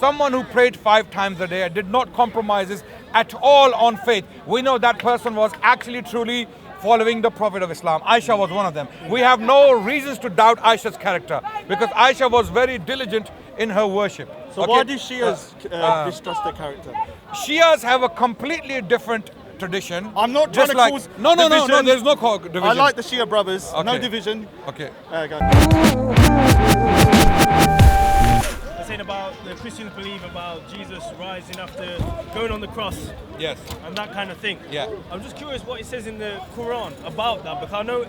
Someone who prayed 5 times a day and did not compromise at all on faith. We know that person was actually truly following the Prophet of Islam. Aisha was one of them. We have no reasons to doubt Aisha's character because Aisha was very diligent in her worship. So why do Shias distrust their character? Shias have a completely different tradition. I'm not trying to cause No, there's no division. I like the Shia brothers. Okay. No division. Okay. They're saying about the Christians believe about Jesus rising after going on the cross. Yes. And that kind of thing. Yeah. I'm just curious what it says in the Quran about that, because I know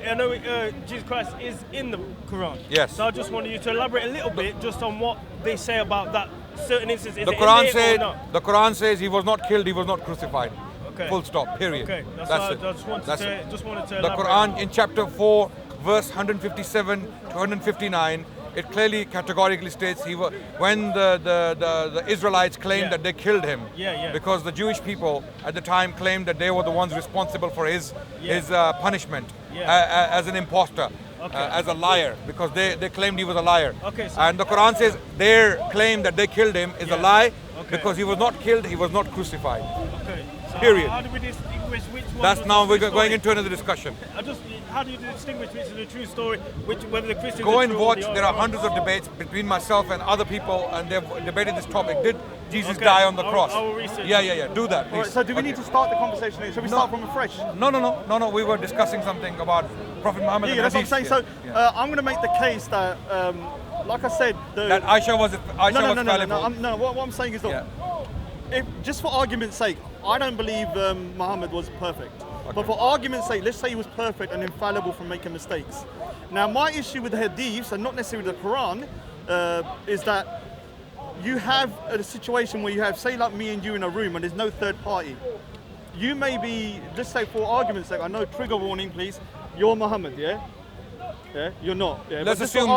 Jesus Christ is in the Quran. Yes. So I just wanted you to elaborate a little bit just on what they say about that certain instance. The Quran says he was not killed, he was not crucified. Okay. Full stop. Period. Okay. That's it. it. Just wanted to The elaborate. Quran in chapter 4, verse 157 to 159, it clearly categorically states when the Israelites claimed that they killed him because the Jewish people at the time claimed that they were the ones responsible for his punishment as an imposter, as a liar, because they claimed he was a liar. Okay, so and the Quran says their claim that they killed him is a lie because he was not killed, he was not crucified. Okay. So Period. How do we distinguish which one? That's was now the we're true going story? into another discussion. How do you distinguish which is the true story, whether the Christians Go are and true or watch. the There are other hundreds of debates between myself and other people, and they've debated this topic. Did Jesus Okay. die on the cross? I will research. Yeah. Do that, please. All right, so do we need to start the conversation here? Shall we start from afresh? No. We were discussing something about Prophet Muhammad. Yeah, and that's what I'm Hadith. saying. So I'm going to make the case that, like I said, that Aisha was fallible. No. What I'm saying is that, if just for argument's sake, I don't believe Muhammad was perfect. But for argument's sake, let's say he was perfect and infallible from making mistakes. Now, my issue with the Hadiths, and not necessarily the Quran, is that you have a situation where you have, say, like me and you in a room, and there's no third party. You may be, just say for argument's sake, I know, trigger warning, please. You're Muhammad, yeah? Yeah, you're not. Yeah? Let's assume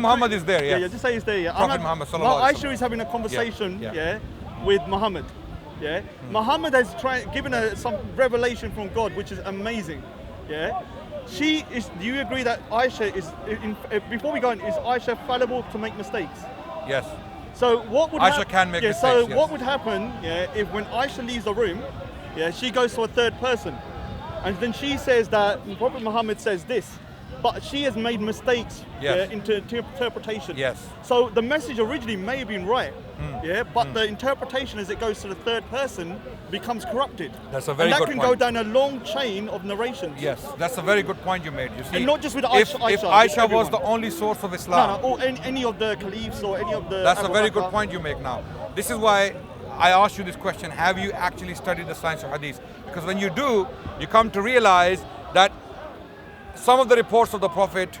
Muhammad is there. Yeah, just say he's there. Yeah. Prophet Muhammad sallallahu alaihi wasallam. Aisha is having a conversation, with Muhammad. Yeah, Muhammad has given her some revelation from God, which is amazing. Yeah, she is. Do you agree that Aisha is? Before we go on, is Aisha fallible to make mistakes? Yes. So what would Aisha can make mistakes. So what would happen? Yeah, if when Aisha leaves the room, she goes to a third person, and then she says that Prophet Muhammad says this, but she has made mistakes into interpretation. Yes. So the message originally may have been right. But the interpretation as it goes to the third person becomes corrupted. That's a very good good point. And that can go down a long chain of narrations. Yes, that's a very good point you made. You see, and not just with if Aisha was everyone. the only source of Islam. Or any of the caliphs or any of the... That's a very good point you make now. This is why I asked you this question. Have you actually studied the science of Hadith? Because when you do, you come to realize that some of the reports of the Prophet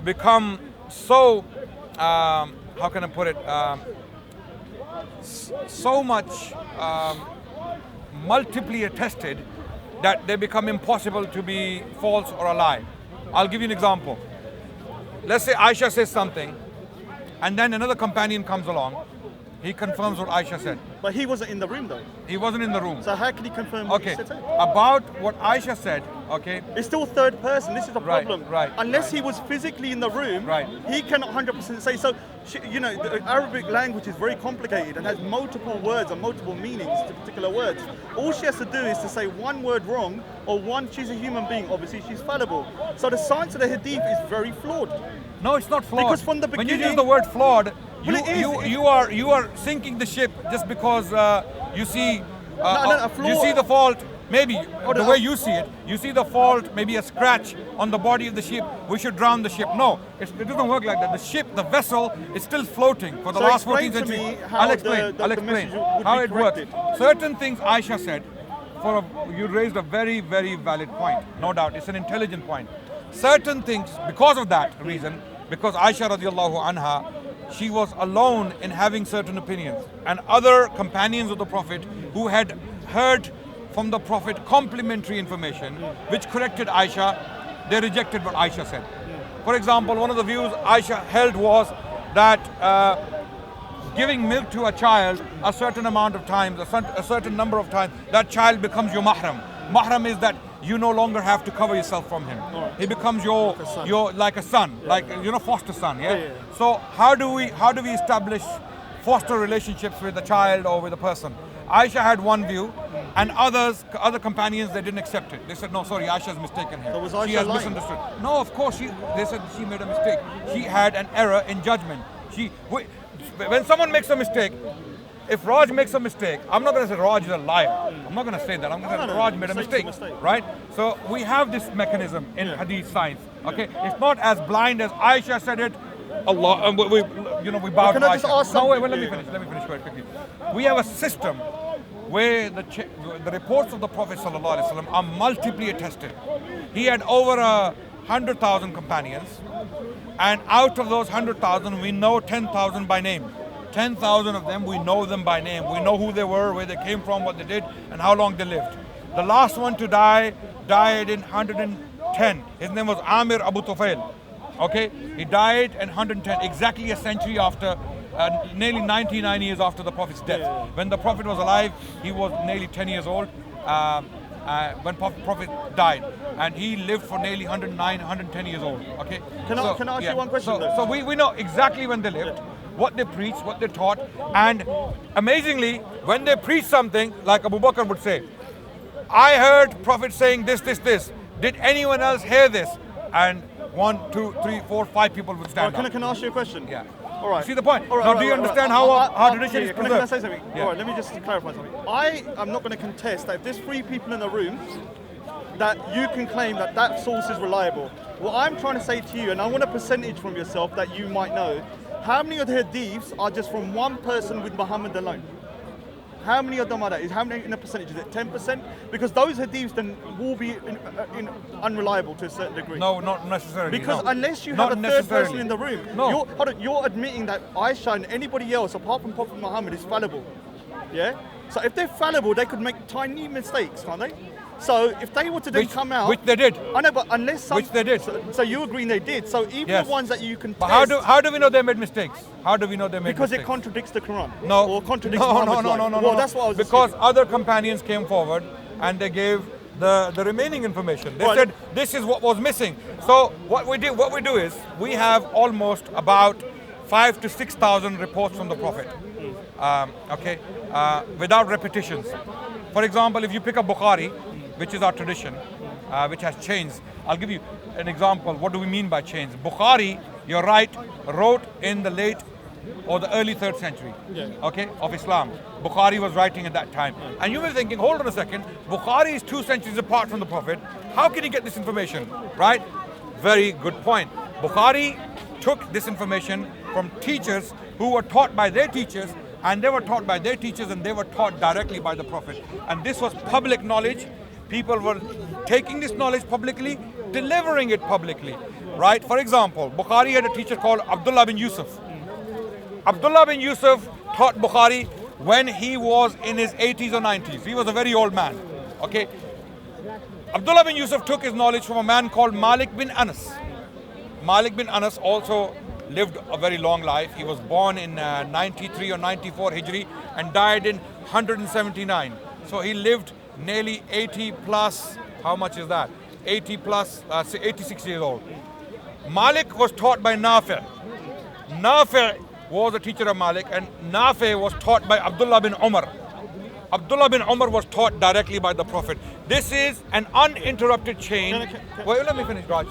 become so... how can I put it? So much multiply attested that they become impossible to be false or a lie. I'll give you an example. Let's say Aisha says something, and then another companion comes along. He confirms what Aisha said. But he wasn't in the room, though. He wasn't in the room. So how can he confirm what he said? About what Aisha said, it's still third person. This is the problem. Right. Unless he was physically in the room, he cannot 100% say. So, the Arabic language is very complicated and has multiple words and multiple meanings to particular words. All she has to do is to say one word wrong or she's a human being. Obviously, she's fallible. So the science of the Hadith is very flawed. No, it's not flawed. Because from the beginning, when you use the word flawed, you are sinking the ship just because you see you see the fault. Maybe the way you see it, you see the fault, maybe a scratch on the body of the ship. We should drown the ship. No, it doesn't work like that. The ship, the vessel, is still floating for the last 14 centuries. I'll explain how it works. Certain things Aisha said. You raised a very, very valid point. No doubt, it's an intelligent point. Certain things, because of that reason, because Aisha radiallahu anha, she was alone in having certain opinions, and other companions of the Prophet who had heard from the Prophet complimentary information which corrected Aisha, they rejected what Aisha said. For example, one of the views Aisha held was that giving milk to a child a certain amount of times, a certain number of times, that child becomes your mahram. Mahram is that you no longer have to cover yourself from him. He becomes your like a son, like foster son. Yeah. So how do we establish foster relationships with a child or with a person. Aisha had one view, and other companions, they didn't accept it. They said, no, sorry, Aisha's mistaken here. So was Aisha she has lying? misunderstood. No, of course, they said she made a mistake. She had an error in judgment. When someone makes a mistake, if Raj makes a mistake, I'm not going to say Raj is a liar. I'm not going to say that. I'm going to say Raj made a mistake, right? So we have this mechanism in Hadith science. Okay, it's not as blind as Aisha said it. Allah, we bow to Aisha. No, wait, let me finish very quickly. We have a system where the reports of the Prophet ﷺ are multiply attested. He had over 100,000 companions, and out of those 100,000, we know 10,000 by name. 10,000 of them, we know them by name. We know who they were, where they came from, what they did, and how long they lived. The last one to die died in 110. His name was Amir Abu Tufail. Okay, he died in 110, exactly a century after, nearly 99 years after the Prophet's death. When the Prophet was alive, he was nearly 10 years old when Prophet died, and he lived for nearly 109, 110 years old. Okay. Can I ask you one question? So we know exactly when they lived, what they preached, what they taught, and amazingly, when they preached something, like Abu Bakr would say, I heard Prophet saying this. Did anyone else hear this? And 1, 2, 3, 4, 5 people would stand up. Can I ask you a question? Yeah. All right. You see the point? All right, now, do you understand how tradition is Can I preserved? say something? Yeah. All right, let me just clarify something. I am not going to contest that if there's 3 people in the room, that you can claim that source is reliable. What I'm trying to say to you, and I want a percentage from yourself that you might know, how many of the hadiths are just from one person with Muhammad alone? How many of them are that? How many in a percentage? Is it 10%? Because those hadiths then will be unreliable to a certain degree. No, not necessarily. Because no. unless you Not have a third person necessarily. in the room, No. you're admitting that Aisha and anybody else apart from Prophet Muhammad is fallible. Yeah? So if they're fallible, they could make tiny mistakes, can't they? So if they were to then come out... Which they did. I know, but unless some... Which they did. So you agreeing they did. So even Yes. the ones that you can But test... how do we know they made mistakes? How do we know they made Because mistakes? it contradicts the Quran. No. Or contradicts no, Muhammad's life. no. Well, that's what I was Because assuming. other companions came forward and they gave the remaining information. They said this is what was missing. So what we do is we have almost about 5,000 to 6,000 reports from the Prophet. Without repetitions. For example, if you pick up Bukhari, which is our tradition, which has chains. I'll give you an example. What do we mean by chains? Bukhari, you're right, wrote in the late or the early 3rd century, of Islam. Bukhari was writing at that time. And you were thinking, hold on a second, Bukhari is 2 centuries apart from the Prophet. How can he get this information, right? Very good point. Bukhari took this information from teachers who were taught by their teachers, and they were taught by their teachers, and they were taught directly by the Prophet. And this was public knowledge. People were taking this knowledge publicly, delivering it publicly, right? For example, Bukhari had a teacher called Abdullah bin Yusuf. Abdullah bin Yusuf taught Bukhari when he was in his 80s or 90s. He was a very old man, okay? Abdullah bin Yusuf took his knowledge from a man called Malik bin Anas. Malik bin Anas also lived a very long life. He was born in 93 or 94 Hijri and died in 179. So he lived nearly 80 plus, how much is that? 80 plus, 86 years old. Malik was taught by Nafi'. Nafi' was a teacher of Malik, and Nafi' was taught by Abdullah bin Umar. Abdullah bin Umar was taught directly by the Prophet. This is an uninterrupted chain. Well, let me finish, Raj,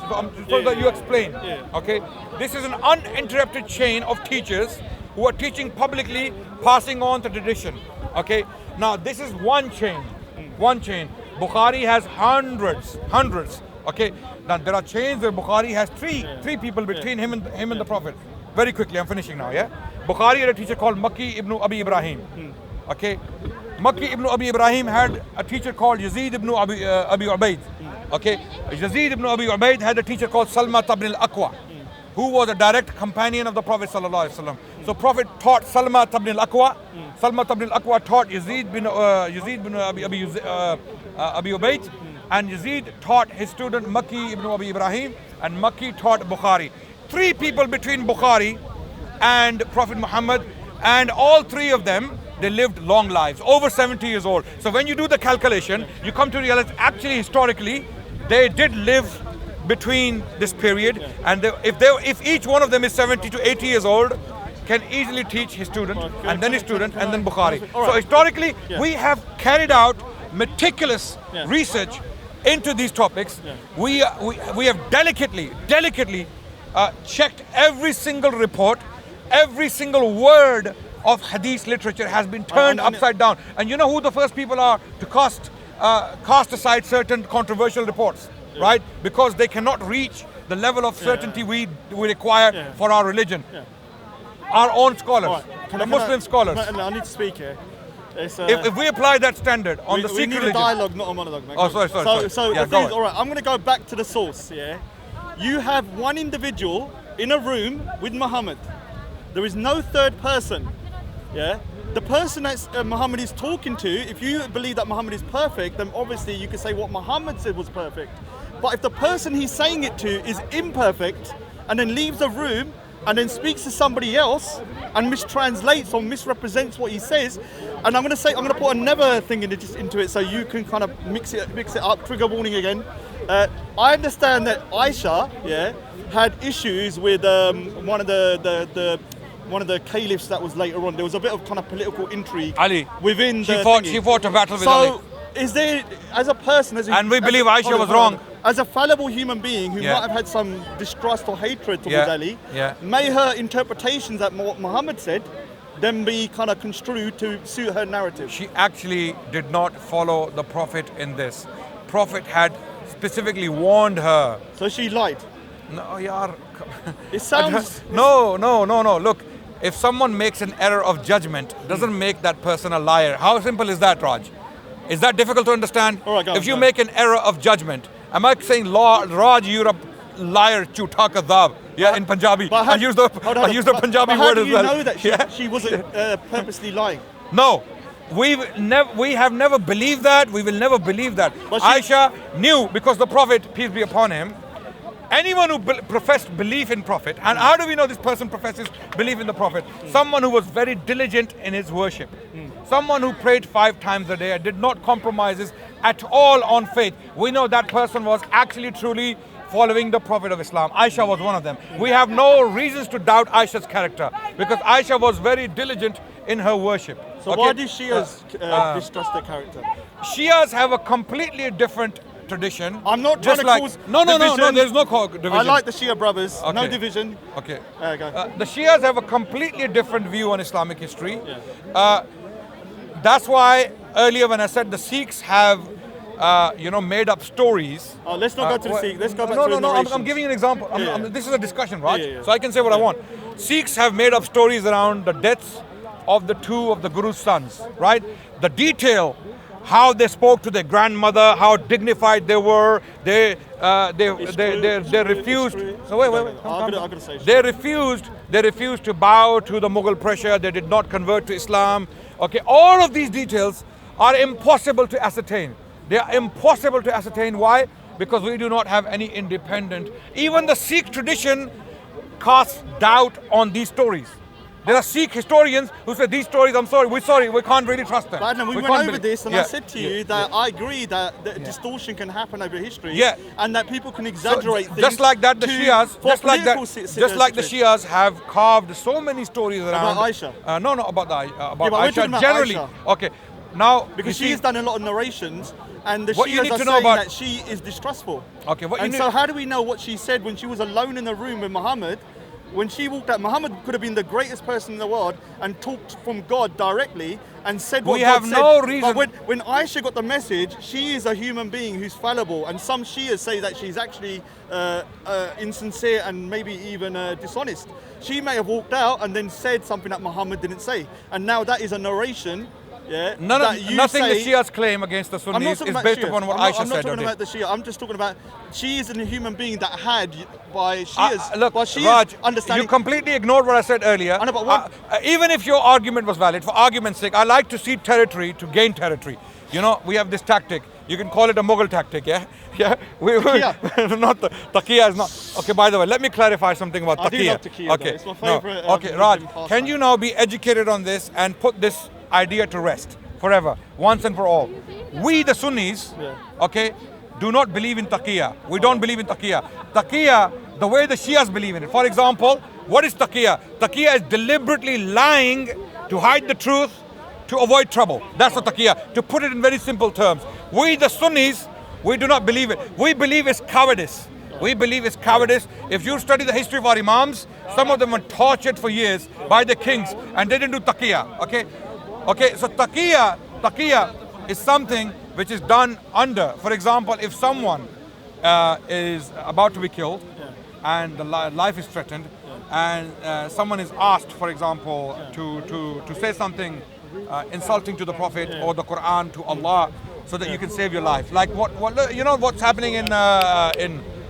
so that you explain. Okay, this is an uninterrupted chain of teachers who are teaching publicly, passing on the tradition. Okay, now this is one chain. One chain. Bukhari has hundreds. Okay, now there are chains where Bukhari has three people between him and the Prophet. Very quickly, I'm finishing now. Yeah, Bukhari had a teacher called Makki ibn Abi Ibrahim. Okay, Makki ibn Abi Ibrahim had a teacher called Yazid ibn Abi Ubaid. Okay, Yazid ibn Abi Ubaid had a teacher called Salma ibn al-Aqwa, who was a direct companion of the Prophet sallallahu alaihi wasallam. So Prophet taught Salma ibn al-Aqwa. Salma ibn al-Aqwa taught Yazid bin Abi Ubaid, and Yazid taught his student Makki ibn Abi Ibrahim, and Makki taught Bukhari. 3 people between Bukhari and Prophet Muhammad, and all 3 of them, they lived long lives, over 70 years old. So when you do the calculation, you come to realize actually historically, they did live between this period, and if each one of them is 70 to 80 years old, can easily teach his student, and then his student, and then Bukhari. So historically, we have carried out meticulous research into these topics. We have delicately checked every single report, every single word of Hadith literature has been turned upside down. And you know who the first people are to cast aside certain controversial reports, right? Because they cannot reach the level of certainty we require for our religion. Our own scholars, the Muslim scholars. I need to speak here. If we apply that standard on the Sikh religion... We need a dialogue, not a monologue, mate. Oh, sorry. So the thing is, all right, I'm going to go back to the source, yeah? You have one individual in a room with Muhammad. There is no third person, yeah? The person that Muhammad is talking to, if you believe that Muhammad is perfect, then obviously you can say what Muhammad said was perfect. But if the person he's saying it to is imperfect and then leaves the room and then speaks to somebody else and mistranslates or misrepresents what he says, and I'm going to put another thing into it so you can kind of mix it up. Trigger warning again. I understand that Aisha, had issues with one of the caliphs that was later on. There was a bit of kind of political intrigue. Ali. Within she fought a battle with Ali. So, is there, as a person, and we believe Aisha was wrong. As a fallible human being who might have had some distrust or hatred towards Ali, may her interpretations that Muhammad said then be kind of construed to suit her narrative? She actually did not follow the Prophet in this. Prophet had specifically warned her. So she lied? No, yaar. It sounds... No. Look, if someone makes an error of judgment, doesn't make that person a liar. How simple is that, Raj? Is that difficult to understand? All right, if you make an error of judgment, am I saying, Raj, you're a liar, chuta kadhab, in Punjabi? I use the Punjabi word as well. How do you know that she wasn't purposely lying? No. We have never believed that. We will never believe that. Aisha knew, because the Prophet, peace be upon him, anyone who professed belief in Prophet, and how do we know this person professes belief in the Prophet? Someone who was very diligent in his worship. Someone who prayed 5 times a day and did not compromise at all on faith. We know that person was actually truly following the Prophet of Islam. Aisha was one of them. We have no reasons to doubt Aisha's character because Aisha was very diligent in her worship. So why do Shias distrust their character? Shias have a completely different tradition. I'm not trying to cause No, there's no division. I like the Shia brothers, no division. Okay. Go. The Shias have a completely different view on Islamic history. That's why earlier when I said the Sikhs have made up stories. Let's not go to the Sikhs. Let's go back to the narrations. I'm giving you an example. This is a discussion, right? So I can say what I want. Sikhs have made up stories around the deaths of the 2 of the Guru's sons, right? The detail, how they spoke to their grandmother, how dignified they were. They refused. So wait. They refused to bow to the Mughal pressure. They did not convert to Islam. Okay, all of these details are impossible to ascertain. They are impossible to ascertain. Why? Because we do not have any independent. Even the Sikh tradition casts doubt on these stories. There are Sikh historians who say these stories, we can't really trust them. But Adnan, we went over this and I said to you that I agree that distortion can happen over history and that people can exaggerate things. Just like that, the Shias have carved so many stories around. About Aisha? About Aisha generally. Aisha. Okay, now because she's done a lot of narrations and the Shias are saying that she is distrustful. Okay, so how do we know what she said when she was alone in the room with Muhammad? When she walked out, Muhammad could have been the greatest person in the world and talked from God directly and said what God said. We have no reason. But when Aisha got the message, she is a human being who's fallible, and some Shias say that she's actually insincere and maybe even dishonest. She may have walked out and then said something that Muhammad didn't say, and now that is a narration. Nothing the Shias claim against the Sunnis is based upon what Aisha said. I'm not talking about the Shia. I'm just talking about she is a human being that had by Shias. Raj, understanding. You completely ignored what I said earlier. I know, but even if your argument was valid, for argument's sake, I like to cede territory to gain territory. We have this tactic. You can call it a Mughal tactic, yeah? Not the taqiyya is not. Okay, by the way, let me clarify something about taqiyya. I do love taqiyya, okay. It's my favorite. Okay, Raj, can you now be educated on this and put this idea to rest forever, once and for all? We, the Sunnis, do not believe in taqiyya. We don't believe in taqiyya. Taqiyya the way the Shias believe in it. For example, what is taqiyya? Taqiyya is deliberately lying to hide the truth, to avoid trouble. That's what taqiyya. To put it in very simple terms. We, the Sunnis, we do not believe it. We believe it's cowardice. We believe it's cowardice. If you study the history of our imams, some of them were tortured for years by the kings and they didn't do taqiyya. Okay, so taqiyya is something which is done under. For example, if someone is about to be killed and the life is threatened, and someone is asked, for example, to say something insulting to the Prophet or the Quran, to Allah, so that you can save your life. Like what you know what's happening in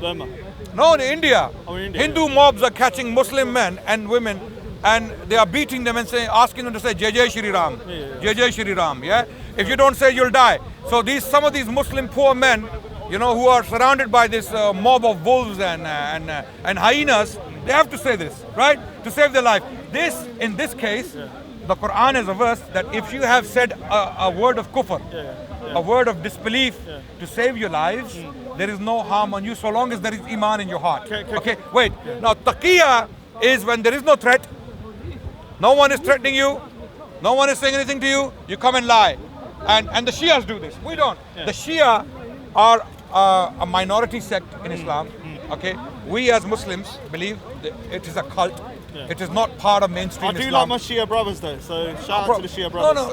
Burma. No, in India. Oh, in India. Hindu mobs are catching Muslim men and women, and they are beating them and asking them to say Jai Jai Shri Ram, Jai Jai Shri Ram. Yeah. If you don't say, you'll die. So some of these Muslim poor men, you know, who are surrounded by this mob of wolves and hyenas, they have to say this, right, to save their life. In this case, the Quran is a verse that if you have said a word of kufr, a word of disbelief to save your lives, there is no harm on you so long as there is iman in your heart. Okay, wait. Now, taqiyya is when there is no threat, no one is threatening you, no one is saying anything to you, you come and lie. And the Shias do this. We don't. The Shia are a minority sect in Islam. Okay, we as Muslims believe that it is a cult. It is not part of mainstream Islam. I do like my Shia brothers though, so shout out to the Shia brothers.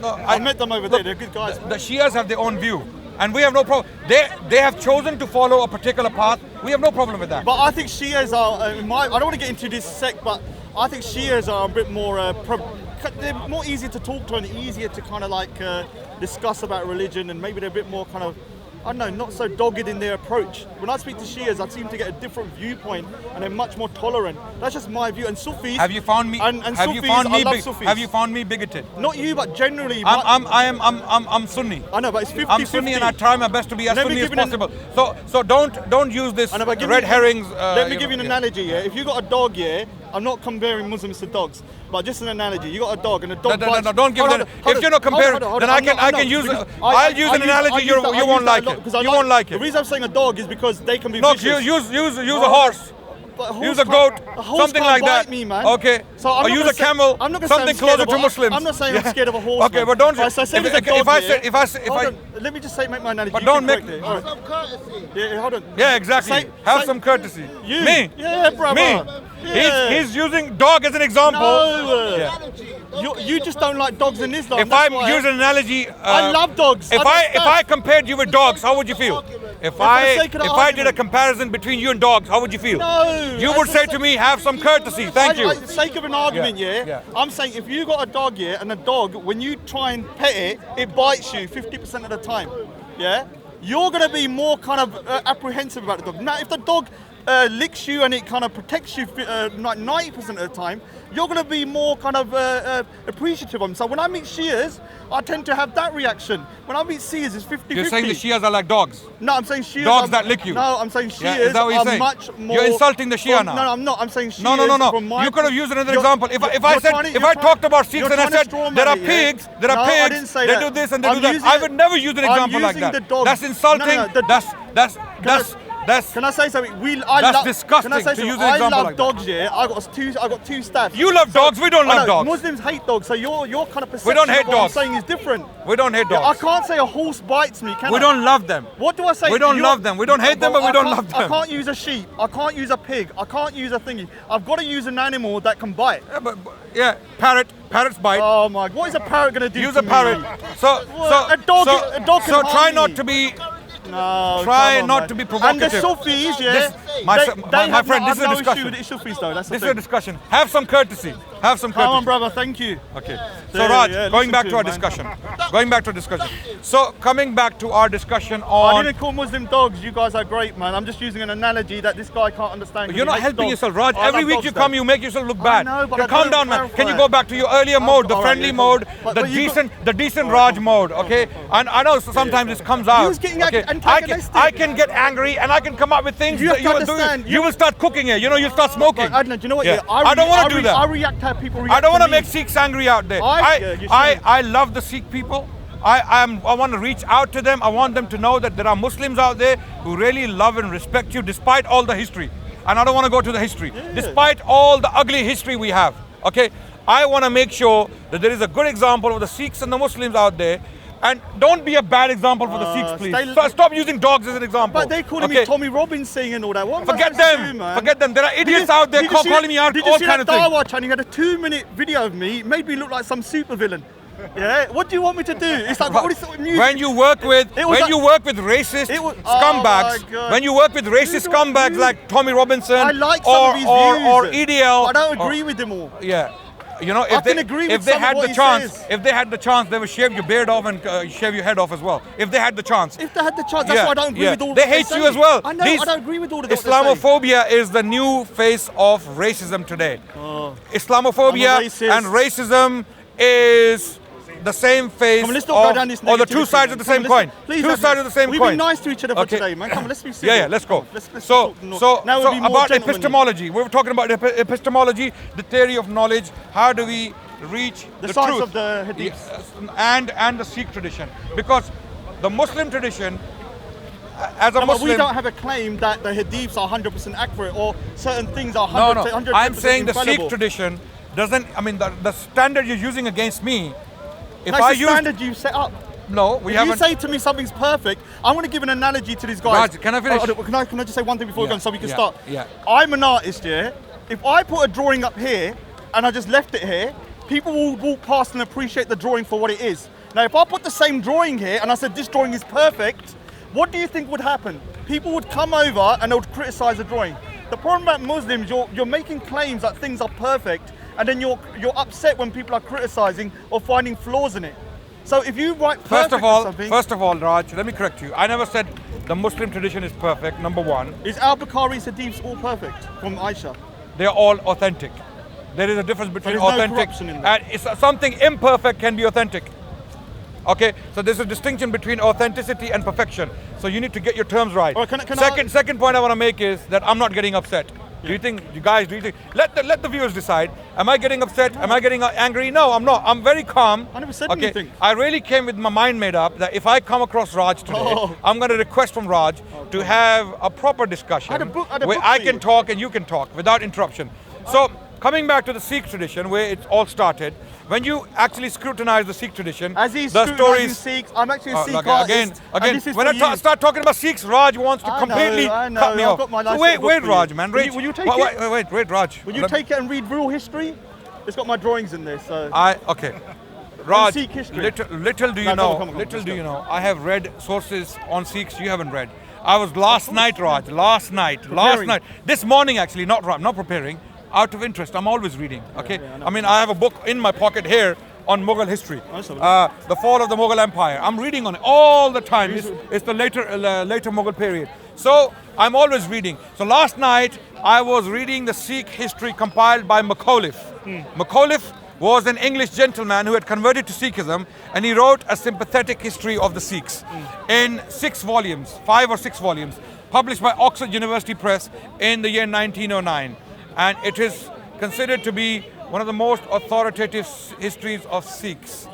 No, I met them over there. They're good guys. The Shias have their own view, and we have no problem. They have chosen to follow a particular path. We have no problem with that. But I think Shias are, I don't want to get into this sect, but I think Shias are a bit more, they're more easier to talk to and easier to kind of like discuss about religion, and maybe they're a bit more kind of, I don't know, not so dogged in their approach. When I speak to Shias, I seem to get a different viewpoint, and they're much more tolerant. That's just my view. And Sufis. Have you found me? And Sufis, I love Sufis. Have you found me bigoted? Not you, but generally. I'm Sunni. I know, but it's 50-50. I'm Sunni, and I try my best to be as Sunni as possible. So don't use this red herrings. Let me give you an analogy. Yeah, if you got a dog, yeah, I'm not comparing Muslims to dogs, but just an analogy. You got a dog, and a dog. No, don't give that. If you're not comparing, then I can use. I'll use an analogy. You won't like it. You won't like it. The reason I'm saying a dog is because they can be no, vicious. use a horse. Use a goat, something like that. Me, man. Okay. So I'm or use a camel, something closer to Muslims. I'm not saying I'm scared of a horse. Okay, but don't. Let me just say, make my analogy. But don't make. Have some courtesy. Yeah, hold on. Yeah, exactly. Have some courtesy. You. Me. Yeah, brother. Me. Yeah. He's using dog as an example. No. You just don't like dogs in Islam. If I'm using an analogy, I love dogs. If I compared you with dogs, how would you feel? If I did a comparison between you and dogs, how would you feel? No. You would say to me, have some courtesy. Thank you. For the sake of an argument, yeah. I'm saying if you got a dog, yeah, and a dog, when you try and pet it, it bites you 50% of the time. Yeah. You're gonna be more kind of apprehensive about the dog. Now, if the dog licks you and it kind of protects you like 90% of the time, you're going to be more kind of appreciative of them. So when I meet Shias, I tend to have that reaction. When I meet Shias, it's 50-50. You're saying the Shias are like dogs? No, I'm saying Shias dogs that lick you? No, I'm saying Shias are much more... You're insulting the Shia now. No, I'm not. I'm saying Shias... No. You could have used another example. If I talked about Sikhs and I said, there are pigs, they do this and they do that, I would never use an example like that. That's insulting. Can I say something? That's disgusting to use an example like that. I love dogs, yeah. I got two staff. You love dogs, we don't love dogs. Muslims hate dogs, so your kind of perception we don't hate of what dogs. I'm saying is different. We don't hate dogs. I can't say a horse bites me, can I? We don't love them. What do I say? We don't love them. We don't hate them, but we don't love them. I can't use a sheep. I can't use a pig. I can't use a thingy. I've got to use an animal that can bite. Parrots bite. Oh my! What is a parrot going to do? Use a parrot. So a dog can try not to be. No, try not to be provocative. And the Sufis, yeah. My friend, this is a discussion. No issue with the Sufis, though. That's this is a discussion. Have some courtesy. Have some courtesy. Come on, brother. Thank you. Okay. So Raj, going back to our discussion. So coming back to our discussion on. I didn't call Muslim dogs. You guys are great, man. I'm just using an analogy that this guy can't understand. You're not helping yourself, Raj. Every week you come, you make yourself look bad. I know, but calm down, man. Can you go back to your earlier mode, the friendly mode, the decent Raj mode, okay? And I know sometimes this comes out. I can get angry and I can come up with things that you will do. You will start cooking here. You'll start smoking. Adnan, do you know what? I don't want to do that. I react how people react. I don't want to make Sikhs angry out there. I love the Sikh people. I want to reach out to them. I want them to know that there are Muslims out there who really love and respect you despite all the history. and I don't want to go to the history. Despite all the ugly history we have, okay, I want to make sure that there is a good example of the Sikhs and the Muslims out there. And don't be a bad example for the Sikhs, please. Stop using dogs as an example. But they're calling me Tommy Robbins saying and all that. What Forget them. Forget them. There are idiots out there calling me out all kind of things. Did you see that He had a 2-minute video of me. It made me look like some supervillain. Yeah. What do you want me to do? It's like all this sort of music. When you work with racist scumbags, when you work with racist scumbags like Tommy Robinson or EDL, I don't agree with them all. Yeah. You know, if they had the chance, they would shave your beard off and shave your head off as well. If they had the chance. If they had the chance, that's why I don't agree with all. They hate you as well. I know. I don't agree with all of that. Islamophobia is the new face of racism today. Islamophobia and racism is the same face or the two sides of the same coin. Two sides of the same coin. We've been nice to each other for today, man. Come on, let's be serious. Yeah, let's go. So about epistemology. We were talking about epistemology, the theory of knowledge. How do we reach the science truth of the Hadiths and the Sikh tradition? Because the Muslim tradition, as a Muslim, we don't have a claim that the Hadiths are 100% accurate or certain things are 100% No. I'm saying infallible. the Sikh tradition doesn't. I mean, the standard you're using against me. If that's the standard you set up. No, we haven't. If you say to me something's perfect, I want to give an analogy to these guys. Raj, can I finish? Can I just say one thing before we go on so we can start? Yeah. I'm an artist, yeah? If I put a drawing up here and I just left it here, people will walk past and appreciate the drawing for what it is. Now, if I put the same drawing here and I said this drawing is perfect, what do you think would happen? People would come over and they would criticize the drawing. The problem about Muslims, you're making claims that things are perfect, and then you're upset when people are criticizing or finding flaws in it. So if you write perfect First of all, Raj, let me correct you. I never said the Muslim tradition is perfect, number one. Is Al-Bukhari's Hadiths all perfect from Aisha? They're all authentic. There is a difference between authentic and something imperfect can be authentic. Okay, so there's a distinction between authenticity and perfection. So you need to get your terms right. Second point I want to make is that I'm not getting upset. Do you think, let the viewers decide. Am I getting upset? Am I getting angry? No, I'm not. I'm very calm. I never said anything. I really came with my mind made up that if I come across Raj today, I'm going to request from Raj to have a proper discussion where I can talk and you can talk without interruption. So coming back to the Sikh tradition where it all started, when you actually scrutinize the Sikh tradition, the stories. Sikhs, I'm actually a Sikh artist. Again, when I start talking about Sikhs, Raj wants to completely cut me off. So wait, Raj, man. Will you take it? Wait, Raj. Will you take it and read real history? It's got my drawings in there, so. Okay. Raj, Sikh history. little do you know, I have read sources on Sikhs you haven't read. I was last night, Raj, last night. This morning actually, not preparing. Out of interest, I'm always reading. Okay, I mean, I have a book in my pocket here on Mughal history, the fall of the Mughal Empire. I'm reading on it all the time. It's the later Mughal period. So I'm always reading. So last night I was reading the Sikh history compiled by Macauliffe. Macauliffe was an English gentleman who had converted to Sikhism, and he wrote a sympathetic history of the Sikhs in 5 or 6 volumes, published by Oxford University Press in the year 1909. And it is considered to be one of the most authoritative histories of Sikhs.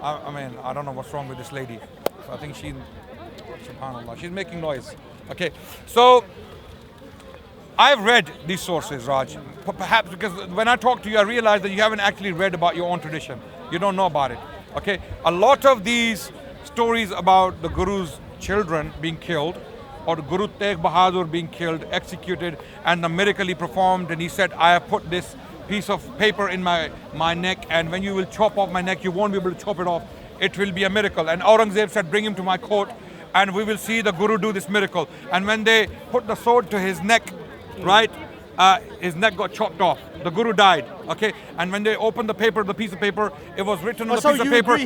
I mean, I don't know what's wrong with this lady. So I think subhanAllah, she's making noise. Okay, so I've read these sources, Raj. Perhaps because when I talk to you, I realize that you haven't actually read about your own tradition. You don't know about it. Okay, a lot of these stories about the Guru's children being killed, or Guru Tegh Bahadur being killed, executed, and the miracle he performed, and he said, I have put this piece of paper in my neck, and when you will chop off my neck, you won't be able to chop it off. It will be a miracle. And Aurangzeb said, bring him to my court, and we will see the Guru do this miracle. And when they put the sword to his neck, right, his neck got chopped off. The Guru died, okay? And when they opened the piece of paper, it was written on the piece of paper.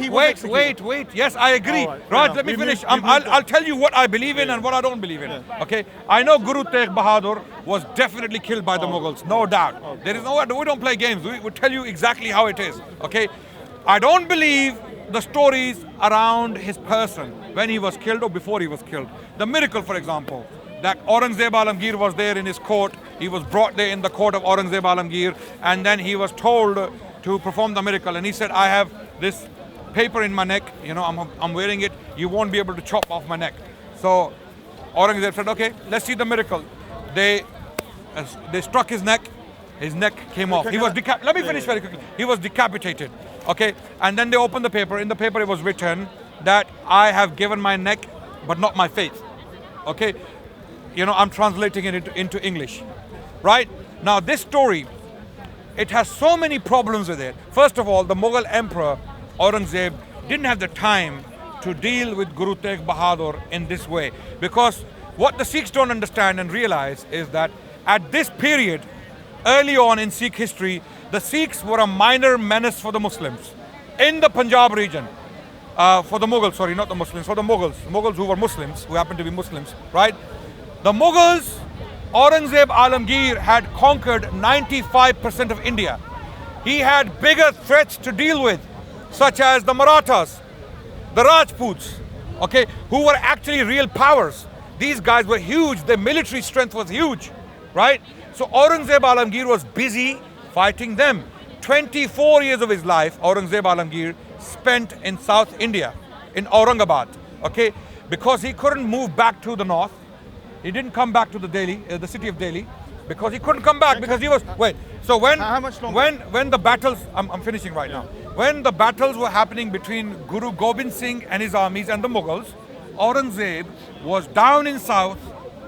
Wait. Yes, I agree. Right, Raj, let me finish. I'll tell you what I believe in and what I don't believe in, okay? I know Guru Tegh Bahadur was definitely killed by the Mughals, no doubt. There is we don't play games. We will tell you exactly how it is, okay? I don't believe the stories around his person when he was killed or before he was killed. The miracle, for example, that Aurangzeb Alamgir was there in his court. He was brought there in the court of Aurangzeb Alamgir, and then he was told to perform the miracle. And he said, I have this paper in my neck, I'm wearing it, you won't be able to chop off my neck. So Aurangzeb said, okay, let's see the miracle. They they struck his neck came off. He was let me finish very quickly. He was decapitated. Okay, and then they opened the paper. In the paper it was written that I have given my neck but not my faith. Okay, I'm translating it into English. Right? Now this story, it has so many problems with it. First of all, the Mughal emperor Aurangzeb didn't have the time to deal with Guru Tegh Bahadur in this way, because what the Sikhs don't understand and realize is that at this period, early on in Sikh history, the Sikhs were a minor menace for the Muslims in the Punjab region. For the Mughals, sorry, not the Muslims, for the Mughals who were Muslims, who happened to be Muslims, right? The Mughals, Aurangzeb Alamgir had conquered 95% of India. He had bigger threats to deal with, such as the Marathas, the Rajputs, okay, who were actually real powers. These guys were huge, their military strength was huge, right? So Aurangzeb Alamgir was busy fighting them. 24 years of his life, Aurangzeb Alamgir spent in South India, in Aurangabad, okay? Because he couldn't move back to the north. He didn't come back to the city of Delhi, because he couldn't come back because he was, so when the battles, I'm finishing right now. When the battles were happening between Guru Gobind Singh and his armies and the Mughals, Aurangzeb was down in south,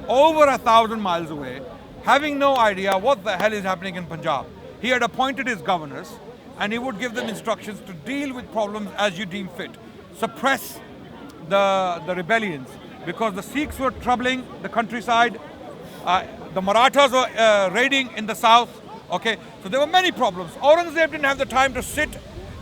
over 1,000 miles away, having no idea what the hell is happening in Punjab. He had appointed his governors, and he would give them instructions to deal with problems as you deem fit. Suppress the rebellions, because the Sikhs were troubling the countryside. The Marathas were raiding in the south. Okay, so there were many problems. Aurangzeb didn't have the time to sit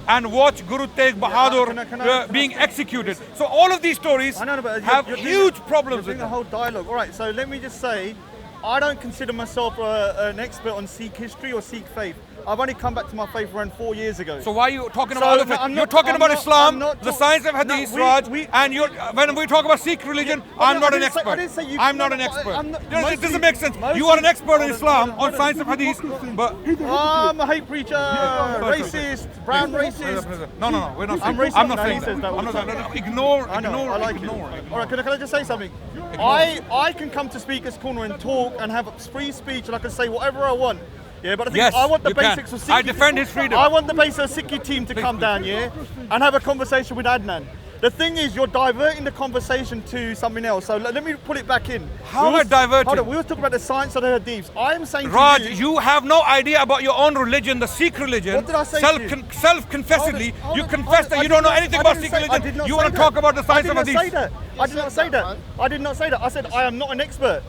and watch Guru Tegh Bahadur being executed. So all of these stories have huge problems with the whole dialogue. All right, so let me just say, I don't consider myself an expert on Sikh history or Sikh faith. I've only come back to my faith around 4 years ago. So why are you talking about other faith? You're talking about Islam, the science of Hadith, Raj, and when we talk about Sikh religion, I'm not an expert. I'm not an expert. It doesn't make sense. You are an expert in Islam, on science of Hadith, but... I'm a hate preacher, racist, brown racist. No, we're not saying. I'm racist. I'm not saying that. Ignore. All right, can I just say something? I can come to Speaker's Corner and talk and have free speech, and I can say whatever I want. Yeah, but I think I want the basics of Sikh. I defend his freedom. I want the basics of Sikh team to come down, yeah, and have a conversation with Adnan. The thing is, you're diverting the conversation to something else. So let me put it back in. How am I diverting? Hold on, we were talking about the science of the Hadiths. I am saying Raj, to you have no idea about your own religion, the Sikh religion. What did I say to you? Self-confessedly, you confess that you don't know anything about Sikh religion. You want to talk about the science of Hadith. I did not say that. I did not say that. I said I am not an expert.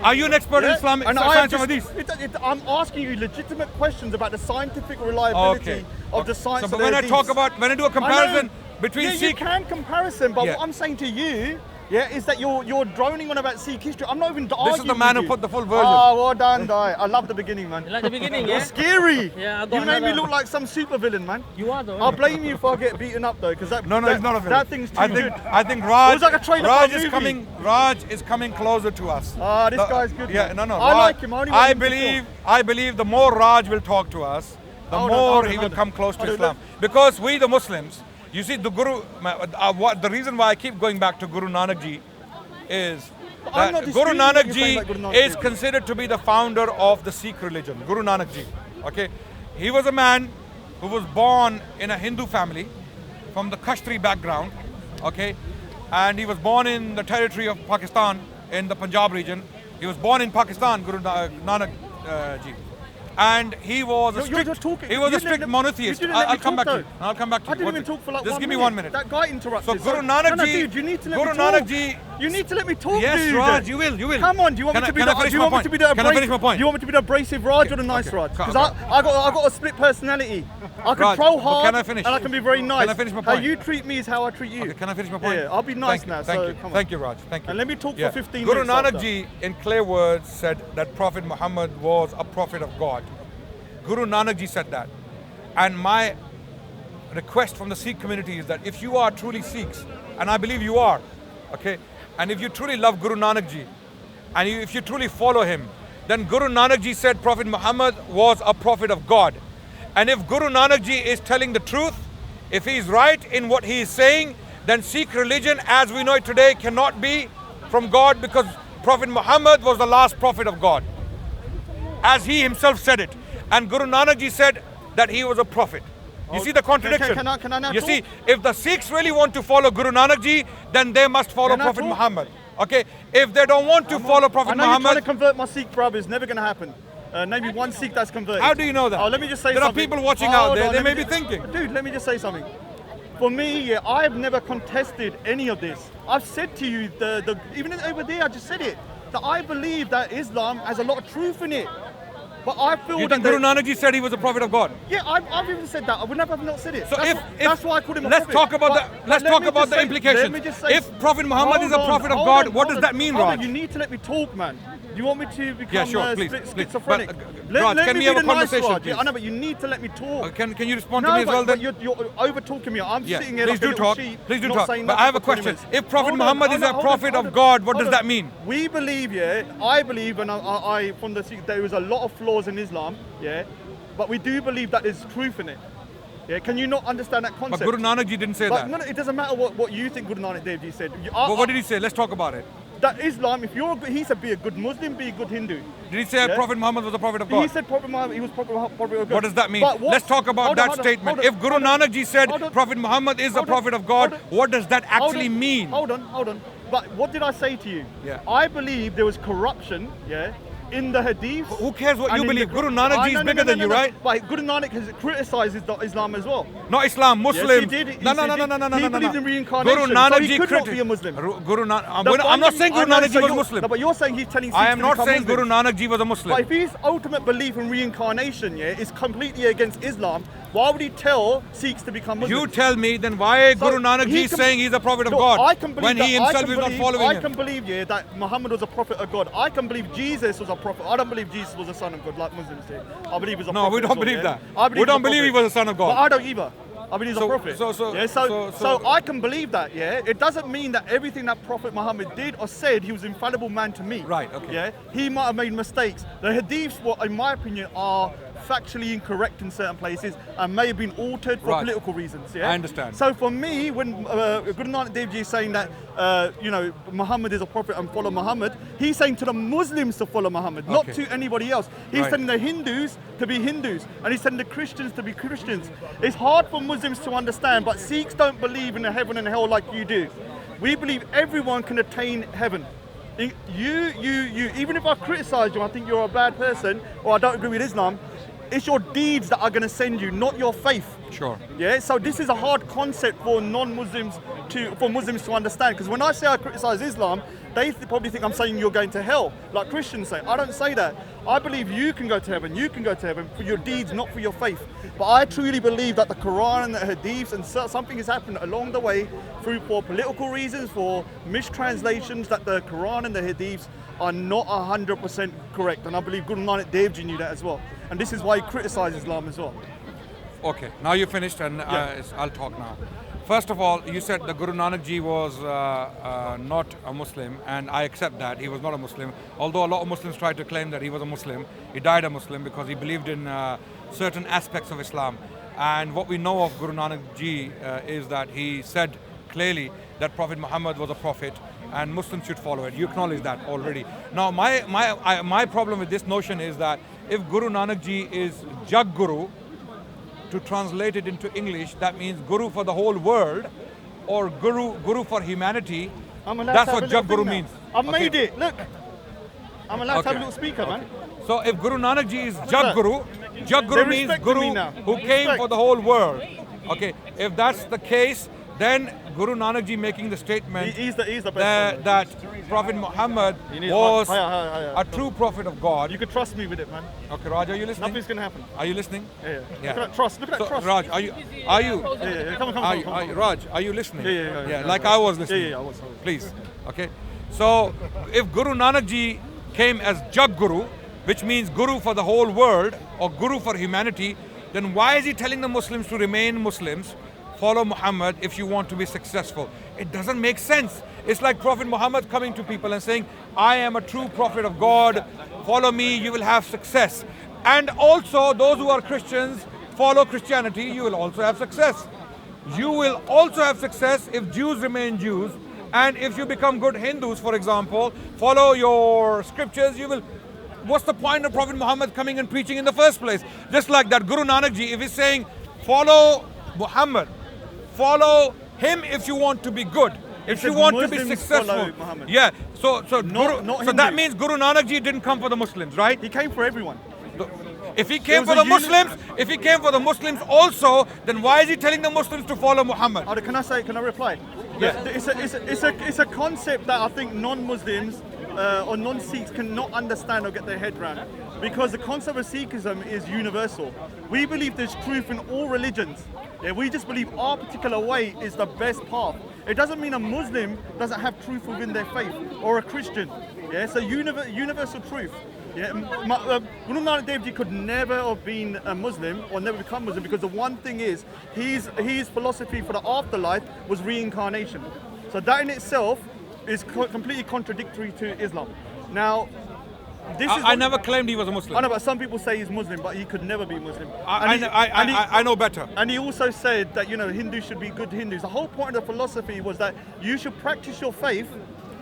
Are you an expert in Islamic science of Hadith? I'm asking you legitimate questions about the scientific reliability of the science of the Hadith. When I do a comparison between Sikh... you can comparison, but what I'm saying to you, is that you're droning on about Sikh history. I'm not even arguing. This is the man who put the full version. Oh, well done, Dai. I love the beginning, man. You like the beginning, yeah? It's scary. Yeah, you made me look like some supervillain, man. You are, though. I'll blame you if I get beaten up, though, because that... No, it's not a villain. That thing's too good. I think Raj, it was like a trailer for a movie. Raj is coming closer to us. This guy's good. Yeah, no. I like him. I believe the more Raj will talk to us, the more he will come close to Islam. Because we, the Muslims, you see, the reason why I keep going back to Guru Nanak Ji is that Guru Nanak Ji is considered to be the founder of the Sikh religion. Guru Nanak Ji, okay? He was a man who was born in a Hindu family from the Kashtri background, okay? And he was born in the territory of Pakistan, in the Punjab region. He was born in Pakistan, Guru Nanak Ji. And he was a strict monotheist. I'll come back to you. I didn't even talk for like 1 minute. Just give me 1 minute. That guy interrupted. So Guru Nanak Ji, dude, you need to let me talk. You need to let me talk, yes, dude. Raj, you will. Come on, do you want me to be the abrasive Raj or the nice Raj? Because I got a split personality. I can troll hard and I can be very nice. Can I finish my point? How you treat me is how I treat you. Okay, can I finish my point? Yeah, I'll be nice now. Thank you, Raj. Thank you. And let me talk for 15 Guru minutes. Nanak Ji, in clear words, said that Prophet Muhammad was a prophet of God. Guru Nanak Ji said that. And my request from the Sikh community is that if you are truly Sikhs, and I believe you are, okay, and if you truly love Guru Nanak Ji, and if you truly follow him, then Guru Nanak Ji said Prophet Muhammad was a prophet of God. And if Guru Nanak Ji is telling the truth, if he is right in what he is saying, then Sikh religion as we know it today cannot be from God, because Prophet Muhammad was the last prophet of God. as he himself said it. And Guru Nanak Ji said that he was a prophet. You see the contradiction? Can I now you talk? see, if the Sikhs really want to follow Guru Nanak Ji, then they must follow Can I Prophet talk? Muhammad. Okay? If they don't want to follow Prophet I know you're trying to Muhammad, convert my Sikh brother. It's never going to happen. Name me one Sikh that's converted. how do you know that? Oh, let me just say there something. are people watching Hold out there, on, they let may me be just- thinking. Dude, let me just say something. For me, yeah, I've never contested any of this. I've said to you, even over there, I just said it, that I believe that Islam has a lot of truth in it. But I feel You that think Guru Nanak Ji said he was a prophet of God? yeah, I've even said that. I would never have not said it. So That's why I called him a let's prophet. talk about But let's let talk me about just the say- implications. let me just say- If Prophet Muhammad is a Hold prophet on, of hold God, on, what hold does that on, mean, hold on, Raj? You need to let me talk, man. Do you want me to become Yeah, sure, please, please. schizophrenic? But, let Raj, can me we be have a the nice conversation, Raj. Yeah, please? I know, but you need to let me talk. Can you respond No, to me as well but then? you're over talking me. I'm Yeah, sitting here please like do a little talk. sheep, Please do not talk. saying But I have a nothing for 20 question. minutes. If Prophet Hold on, Muhammad hold is on, a hold on, prophet hold of on, God, what hold does on. that mean? We believe, yeah, I believe, and I from the Sikh, there is a lot of flaws in Islam, yeah, but we do believe that there's truth in it. Yeah, can you not understand that But concept? Guru Nanak Ji didn't say But that. no, it doesn't matter what you think Guru Nanak Dev Ji said. But what did he say? Let's talk about it. That Islam, if you're, he said, be a good Muslim, be a good Hindu. Did he say Yeah. Prophet Muhammad was a prophet of He God? said Prophet Muhammad, he was Prophet of God. What does that mean? But Let's talk about hold on, that hold on, statement. hold on, If Guru hold on, Nanak Ji said hold on, Prophet Muhammad is a hold on, prophet of God, hold on, what does that hold actually on, mean? Hold on. But what did I say to you? Yeah. I believe there was corruption, yeah, in the Hadiths. Who cares what and you in believe? the- Guru Nanak Ji is no, bigger than you, right? But Guru Nanak has criticized Islam as well. Not Islam, Muslim. Yes, he did. He No. He believed in reincarnation, Guru so Nanak he Ji could not be a Muslim. Guru Nanak. The I'm not one- saying Guru I know, Nanak Ji so was you're- Muslim. No, but you're saying he's telling Sikhs I am to not become saying Guru Muslims. Nanak Ji was a Muslim. But if his ultimate belief in reincarnation, yeah, is completely against Islam, why would he tell Sikhs to become Muslims? You tell me, then why So Guru Nanak he Ji is can- saying he's a prophet of Look, God I can believe when he that- himself is not following I him? can believe, yeah, that Muhammad was a prophet of God. I can believe Jesus was a prophet. I don't believe Jesus was a son of God like Muslims do. I believe he's a No, prophet. we as don't well, believe yeah? that. I believe We don't he's a believe he prophet. was a son of God. But I don't either. I believe he's So- a prophet. so- yeah, so- so I can believe that, yeah. It doesn't mean that everything that Prophet Muhammad did or said, he was an infallible man to me. Right, okay. Yeah, he might have made mistakes. The Hadiths, what in my opinion, are factually incorrect in certain places and may have been altered for Right. political reasons. Yeah, I understand. So for me, when Guru Nanak Dev Ji is saying that Muhammad is a prophet and follow Muhammad, he's saying to the Muslims to follow Muhammad, not Okay. to anybody else. He's Right. telling the Hindus to be Hindus and he's telling the Christians to be Christians. It's hard for Muslims to understand, but Sikhs don't believe in a heaven and hell like you do. We believe everyone can attain heaven. You, even if I criticize you, I think you're a bad person, or I don't agree with Islam, it's your deeds that are going to send you, not your faith. Sure. Yeah, so this is a hard concept for non-Muslims for Muslims to understand. Because when I say I criticize Islam, they probably think I'm saying you're going to hell, like Christians say. I don't say that. I believe you can go to heaven. You can go to heaven for your deeds, not for your faith. But I truly believe that the Quran and the Hadiths and something has happened along the way for political reasons, for mistranslations, that the Quran and the Hadiths are not 100% correct. And I believe Guru Nanak Dev Ji knew that as well. And this is why he criticized Islam as well. Okay, now you're finished and I'll talk now. First of all, you said the Guru Nanak Ji was not a Muslim, and I accept that. He was not a Muslim. Although a lot of Muslims try to claim that he was a Muslim, he died a Muslim because he believed in certain aspects of Islam. And what we know of Guru Nanak Ji is that he said clearly that Prophet Muhammad was a prophet and Muslims should follow it. You acknowledge that already. Now, my problem with this notion is that if Guru Nanak Ji is Jag Guru, to translate it into English, that means Guru for the whole world, or Guru for humanity. That's what Jag Guru means. I've made it. Look, I'm allowed to have a little speaker, man. So if Guru Nanak Ji is at Jag that. Guru They're means respecting Guru me now. who came Respect. for the whole world. Okay, if that's the case, then Guru Nanak Ji making the statement He's the best. that Prophet Muhammad You need was Hiya. a true prophet of God. You could trust me with it, man. Okay, Raj, are you listening? Nothing's gonna happen. Are you listening? Yeah. Yeah. Look at that trust. Look at that So, trust. Raj, are you? Yeah. Come on. Raj, are you listening? Yeah, like I was listening. Yeah, I was. Please. Okay. So if Guru Nanak Ji came as Jag Guru, which means Guru for the whole world or Guru for humanity, then why is he telling the Muslims to remain Muslims, follow Muhammad if you want to be successful? It doesn't make sense. It's like Prophet Muhammad coming to people and saying, I am a true prophet of God, follow me, you will have success. And also those who are Christians, follow Christianity, you will also have success. You will also have success if Jews remain Jews, and if you become good Hindus, for example, follow your scriptures, you will what's the point of Prophet Muhammad coming and preaching in the first place? Just like that Guru Nanak Ji, if he's saying, follow Muhammad, follow him if you want to be good, if you want to be successful. Yeah, so that means Guru Nanak Ji didn't come for the Muslims, right? He came for everyone. If he came for the Muslims, also, then why is he telling the Muslims to follow Muhammad? Can I reply? Yeah. It's a concept that I think non-Muslims or non-Sikhs cannot understand or get their head around, because the concept of Sikhism is universal. We believe there's truth in all religions. Yeah, we just believe our particular way is the best path. It doesn't mean a Muslim doesn't have truth within their faith, or a Christian. Yeah, it's a universal truth. Yeah, Guru Nanak Dev Ji could never have been a Muslim or never become Muslim, because the one thing is, his philosophy for the afterlife was reincarnation. So that in itself is completely contradictory to Islam. Now, I never claimed he was a Muslim. I know, but some people say he's Muslim, but he could never be Muslim. I know better. And he also said that, Hindus should be good Hindus. The whole point of the philosophy was that you should practice your faith.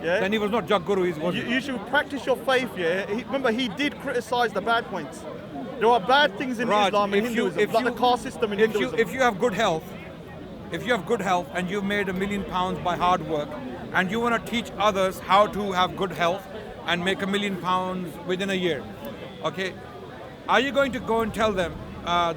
Yeah. Then he was not Jag Guru, you should practice your faith, yeah. Remember, he did criticize the bad points. There are bad things in Islam and Hinduism, like the caste system in Hinduism. If you have good health, and you've made £1 million by hard work, and you want to teach others how to have good health and make £1 million within a year, okay? Are you going to go and tell them,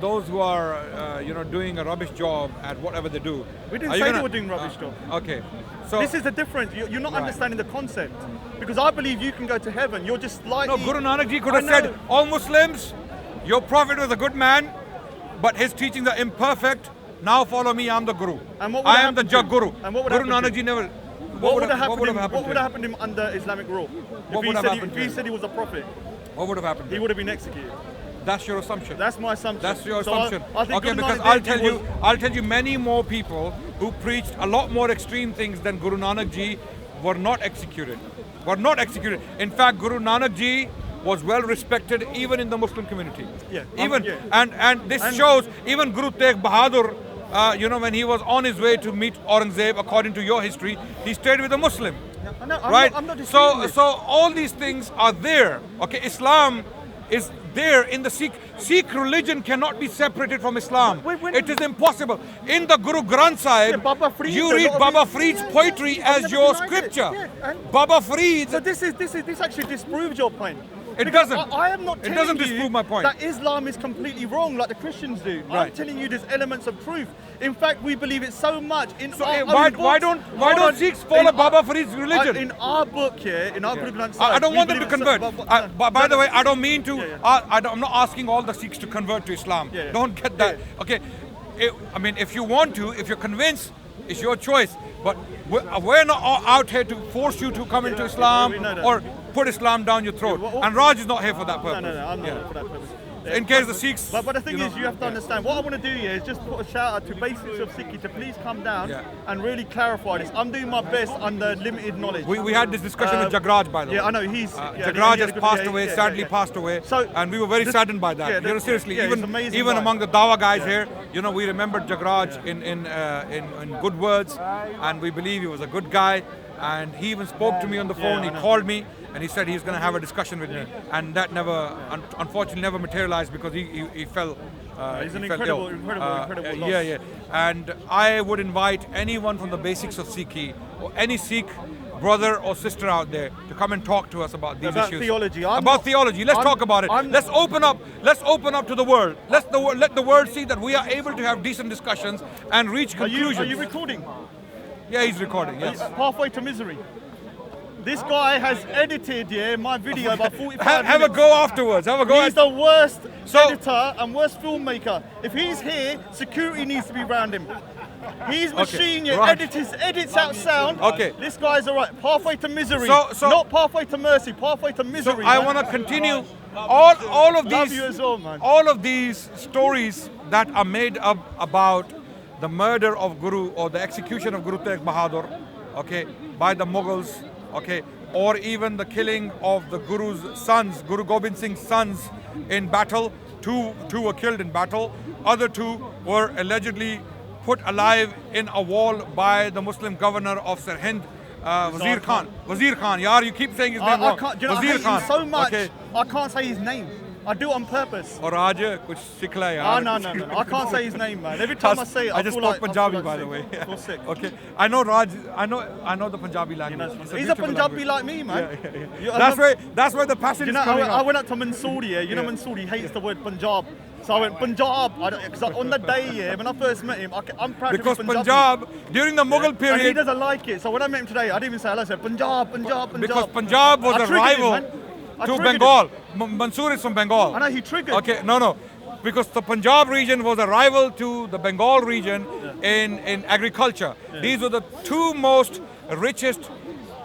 those who are, doing a rubbish job at whatever they do? We didn't say they were doing rubbish job. Okay. So this is the difference. You're not understanding the concept. Because I believe you can go to heaven. You're just slightly... No, Guru Nanak Ji could have said, all Muslims, your Prophet was a good man, but his teachings are imperfect. Now follow me, I'm the Guru. I am the Jag Guru. And what would Guru Nanak Ji never... What would have happened to him under Islamic rule? If he said he was a prophet, what would have happened? He would have been executed. That's your assumption. That's my assumption. That's your assumption. I think okay, because I'll tell you many more people who preached a lot more extreme things than Guru Nanak Ji were not executed. In fact, Guru Nanak Ji was well respected even in the Muslim community. Yeah. And this shows even Guru Tegh Bahadur, when he was on his way to meet Aurangzeb, according to your history, he stayed with a Muslim. Right? I'm not so all these things are there. Okay, Islam is there in the Sikh religion cannot be separated from Islam. It is impossible. In the Guru Granth Sahib, you read Baba Farid's poetry as your scripture. Baba Farid. So this actually disproves your point. It doesn't. I am not telling it doesn't disprove my point. That Islam is completely wrong, like the Christians do. Right. I'm telling you there's elements of truth. In fact, we believe it so much. Why don't Sikhs follow Baba Farid's religion? In our book here, in our Guru Granth I don't want them to convert. By the way, I don't mean to. I'm not asking all the Sikhs to convert to Islam. Don't get that. Okay. If you want to, if you're convinced, it's your choice. But we're not out here to force you to come into Islam or put Islam down your throat. And Raj is not here for that purpose. No, I'm not here for that purpose. In case the Sikhs... But the thing is, you have to understand, what I want to do here is just put a shout out to Basics of Sikhi to please come down and really clarify this. I'm doing my best under limited knowledge. We had this discussion with Jagraj, by the way. Yeah, I know, Jagraj has passed away, sadly passed away, and we were very saddened by that. Seriously, even among the Dawa guys here, we remembered Jagraj in good words, and we believe he was a good guy. And he even spoke to me on the phone. He called me and he said he's going to have a discussion with me. And that unfortunately never materialized because he fell. He's an incredible loss. Yeah. And I would invite anyone from the Basics of Sikhi or any Sikh brother or sister out there to come and talk to us about these issues. Theology. Theology. Let's talk about it. Let's open up to the world. Let the world see that we are able to have decent discussions and reach conclusions. Are you recording? Yeah, he's recording, yes. Pathway to Misery. This guy has edited my video about 45 minutes. Have a go afterwards. He's the worst editor and worst filmmaker. If he's here, security needs to be around him. His machine edits out sound. Okay. This guy's all right. Pathway to Misery. Not Pathway to Mercy, Pathway to Misery. So I want to continue all of these. Love you as well, man. All of these stories that are made up about the murder of Guru or the execution of Guru Tegh Bahadur, by the Mughals, or even the killing of the Guru's sons, Guru Gobind Singh's sons in battle. Two were killed in battle. Other two were allegedly put alive in a wall by the Muslim governor of Sirhind, Wazir Khan. Wazir Khan. Yaar, you keep saying his name wrong. I can't, you know, Wazir I hate Khan. him so much. Okay. I can't say his name. I do it on purpose. Or aaj kuch sikh la yaar. No. I can't say his name, man. Every time I say it, I just feel spoke like, Punjabi, I feel by like the way. I feel sick. Okay. I know Raj. I know the Punjabi language. He's a Punjabi like me, man. That's where the passion is coming I out. went up to Mansoor, You know Mansoor, he hates the word Punjab. So I went, Punjab. Because on the day, when I first met him, I'm proud Because to be Punjabi. Punjab, during the Mughal And he period, doesn't like it. So when I met him today, I didn't even say hello. I said, Punjab. because Punjab was I a triggered him, rival man. I to triggered Bengal. Mansoor is from Bengal. I know, he triggered. Okay, no. Because the Punjab region was a rival to the Bengal region in agriculture. These were the two most richest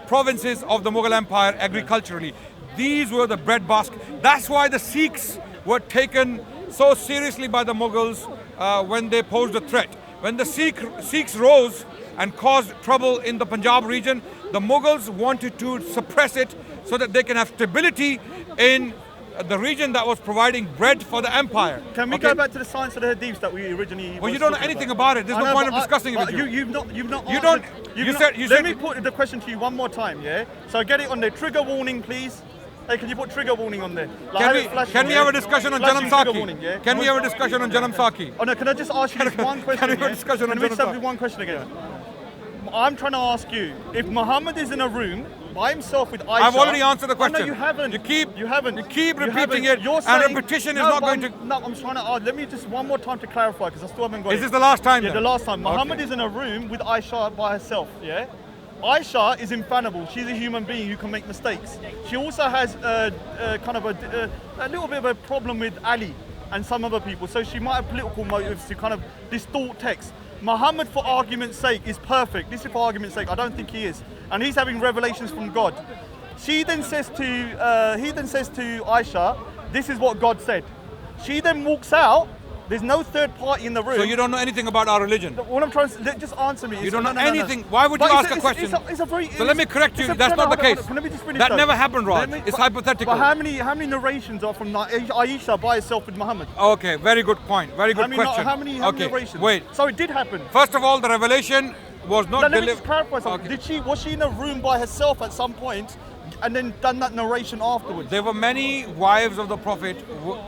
provinces of the Mughal Empire agriculturally. These were the breadbasket. That's why the Sikhs were taken so seriously by the Mughals when they posed a threat. When the Sikhs rose and caused trouble in the Punjab region, the Mughals wanted to suppress it so that they can have stability in the region that was providing bread for the empire. Can we go back to the science of the Hadiths that we originally? Well, you don't know anything about it. There's no point of discussing it with you. You've not. You answered- don't. you've You not- said. You Let said. me put the question to you one more time, yeah? So get it on there. Trigger warning, please. Hey, can you put trigger warning on there? Like, have it flashing, Can we have a discussion on Flashing Janam trigger warning, Saki? yeah? Can we have a discussion on Janam Saki? Oh no, can I just ask you this one question? Can we have a discussion on Can we just have Janam one question again? I'm trying to ask you, if Muhammad is in a room by himself with Aisha... I've already answered the question. Oh, no, you haven't. You haven't. You keep You repeating haven't. it, You're and saying- repetition is No, not but going I'm- to. No, I'm trying to ask. Let me just one more time to clarify, because I still haven't got it. Is this the last time? Yeah, then? the last time. Muhammad Okay. is in a room with Aisha by herself, yeah? Aisha is infallible. She's a human being who can make mistakes. She also has kind of a little bit of a problem with Ali and some other people. So she might have political motives to kind of distort text. Muhammad, for argument's sake, is perfect. This is for argument's sake. I don't think he is. And he's having revelations from God. He then says to Aisha, this is what God said. She then walks out. There's no third party in the room. So you don't know anything about our religion. What I'm trying to just answer me. You don't know No. anything. Why would you But ask a question? It's a very. So let me correct you. That's not the case. Let me just finish That though. never happened, Raj. Let me- It's but- hypothetical. But how many narrations are from Aisha by herself with Muhammad? Okay, very good point. Very good question. How many Okay, narrations? wait. So it did happen. First of all, the revelation was not Let me delivered. just clarify something. Okay. Was she in a room by herself at some point, and then done that narration afterwards? There were many wives of the Prophet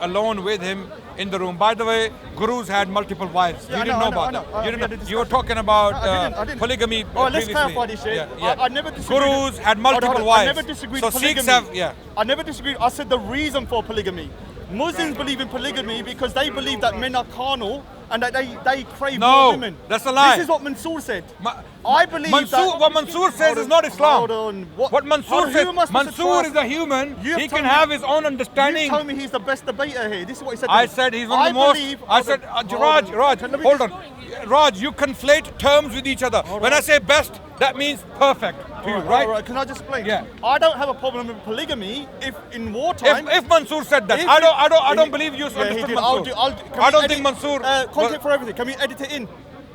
alone with him in the room. By the way, gurus had multiple wives. Yeah, You I didn't know, know I about know. that. You We had a didn't. You were discussion. talking about No, I didn't. polygamy. Oh, let's previously. clarify this shit. Yeah. I never disagreed. Gurus had multiple Hold on. wives. I never disagreed So with polygamy. Sikhs have, yeah. I never disagreed. I said the reason for polygamy. Muslims believe in polygamy because they believe that men are carnal and that they crave more women. That's a lie. This is what Mansoor said. Ma- I believe that... What Mansoor says is not Islam. Hold on. What Mansoor Who says, am I supposed to Mansoor trust? is a human. You have He told can me- have his own understanding. You told me he's the best debater here. This is what he said to I me. said he's one of the most. I said, Raj, hold on. Raj, you conflate terms with each other. When I say best, that means perfect to you, right? All right. Can I just explain? Yeah. I don't have a problem with polygamy if in wartime... If Mansoor said that, If I don't he- believe you Yeah, he understood did. Mansoor. Can I we don't edit- think Mansoor. Content for everything. Can we edit it in?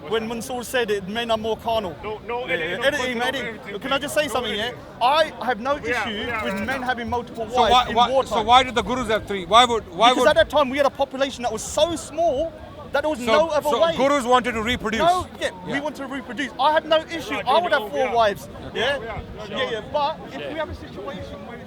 When Mansoor said it, men are more carnal. No editing. Editing. Can I just say something here? I have no issue with men having multiple wives in wartime. So why did the Gurus have three? Because at that time we had a population that was so small that there was no other way. Gurus wanted to reproduce. No, we want to reproduce. I have no issue. I would have 4 wives. Yeah. But if we have a situation where